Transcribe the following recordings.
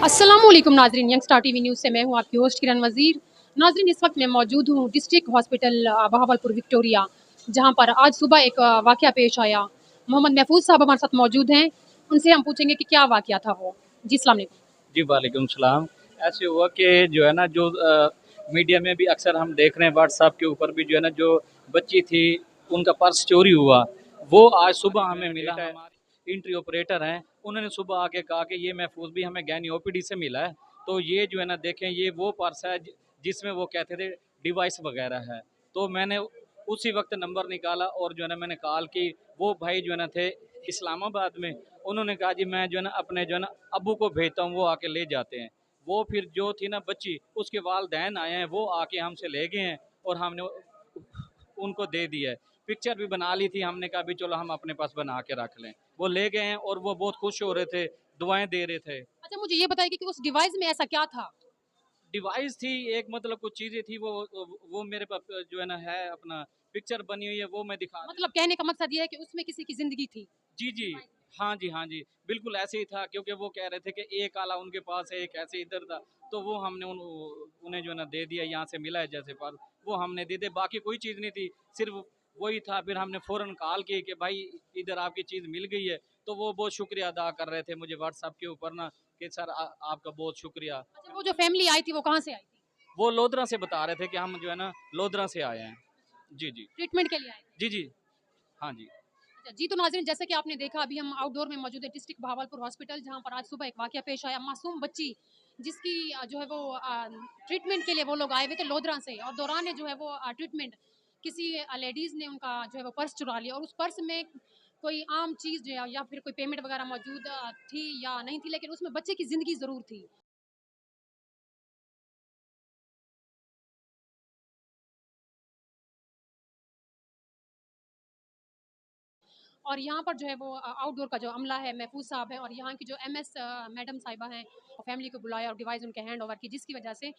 अस्सलामुअलैकुम नाजरीन, young star TV news से मैं हूं आपकी होस्ट किरण वज़ीर। नाजरीन, इस वक्त मैं मौजूद हूं डिस्ट्रिक्ट हॉस्पिटल बहावलपुर विक्टोरिया, जहां पर आज सुबह एक वाक़या पेश आया। मोहम्मद महफूज साहब हमारे साथ मौजूद हैं, उनसे हम पूछेंगे कि क्या वाक़या था वो। जी अस्सलाम वालेकुम। जी वालेकुम सलाम। ऐसे हुआ कि जो है ना जो मीडिया में भी अक्सर हम देख रहे हैं, व्हाट्सएप के ऊपर भी जो है ना जो बच्ची थी उनका पर्स चोरी हुआ। वो आज सुबह हमें मिला है, हमारे इंट्री ऑपरेटर हैं, उन्होंने सुबह आके कहा कि ये महफूज भी हमें गैनी ओपीडी से मिला है। तो ये जो है ना देखें, ये वो पर्स है जिसमें वो कहते थे डिवाइस वगैरह है। तो मैंने उसी वक्त नंबर निकाला और जो है ना मैंने कॉल की। वो भाई जो है ना थे इस्लामाबाद में। उन्होंने कहा जी मैं जो है ना अपने जो है ना अब्बू को भेजता हूँ, वो आके ले जाते हैं। वो फिर जो थी ना बच्ची, उसके वालदैन आए हैं, वो आके हमसे ले गए हैं और हमने उनको दे दिया है। पिक्चर भी बना ली थी, हमने कहा भी चलो हम अपने पास बना के रख लें। वो ले गए हैं और वो बहुत खुश हो रहे थे, दुआएं दे रहे थे। अच्छा, मुझे ये बताइए कि उस डिवाइस में ऐसा क्या था? डिवाइस थी एक, मतलब कुछ चीज़ें थी, वो मेरे पास जो है ना है अपना पिक्चर बनी हुई है, वो मैं दिखा मतलब कहने का मकसद ये है कि उसमें किसी की ज़िंदगी थी। जी, जी। हाँ जी, हाँ जी। बिल्कुल ऐसे ही था, क्योंकि वो कह रहे थे कि एक आला उनके पास है, एक ऐसे इधर था। तो वो हमने उन्हें जो है ना दे दिया, यहाँ से मिला है जैसे पर वो हमने दे दिया, बाकी कोई चीज़ नहीं थी, सिर्फ़ वही था। फिर हमने फ़ौरन कॉल की कि भाई इधर आपकी चीज़ मिल गई है। तो वो बहुत शुक्रिया अदा कर रहे थे मुझे व्हाट्सएप के ऊपर ना कि सर आपका बहुत शुक्रिया। अच्छा, वो जो फैमिली आई थी वो कहाँ से आई थी? वो लोधरा से बता रहे थे कि हम जो है ना लोधरा से आए हैं। जी, जी। ट्रीटमेंट के लिए आए थे? जी, जी। हाँ जी। अच्छा, जी तो नाज़रीन, जैसे कि आपने देखा, अभी हम आउटडोर में मौजूद है डिस्ट्रिक्ट बहावलपुर हॉस्पिटल, जहाँ पर आज सुबह एक वाक़या पेश आया। मासूम बच्ची जिसकी जो है वो ट्रीटमेंट के लिए वो लोग आए हुए थे लोधरा से, और दौरान जो है वो ट्रीटमेंट किसी लेडीज़ ने उनका जो है वो पर्स चुरा लिया, और उस पर्स में कोई आम चीज़ जो है या फिर कोई पेमेंट वगैरह मौजूद थी या नहीं थी, लेकिन उसमें बच्चे की ज़िंदगी ज़रूर थी। और यहाँ पर जो है वो आउटडोर का जो अमला है, महफूज साहब है, और यहाँ की जो एमएस मैडम साहिबा हैं, और फैमिली को बुलाया और डिवाइस उनके हैंड ओवर की, जिसकी वजह से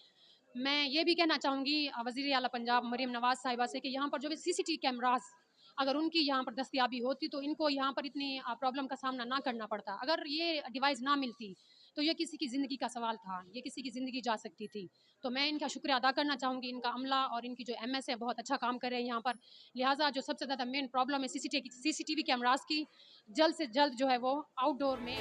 मैं ये भी कहना चाहूँगी वज़ीर आला पंजाब मरीम नवाज़ साहिबा से कि यहाँ पर जो भी सीसीटीवी कैमरास अगर उनकी यहाँ पर दस्तयाबी होती तो इनको यहाँ पर इतनी प्रॉब्लम का सामना ना करना पड़ता। अगर ये डिवाइस ना मिलती तो ये किसी की ज़िंदगी का सवाल था, ये किसी की ज़िंदगी जा सकती थी। तो मैं इनका शुक्रिया अदा करना चाहूँगी, इनका अमला और इनकी जो एमएस है बहुत अच्छा काम कर रहे हैं यहाँ पर। लिहाजा जो सबसे ज़्यादा मेन प्रॉब्लम है सीसीटीवी कैमरास की, जल्द से जल्द जो है वो आउटडोर में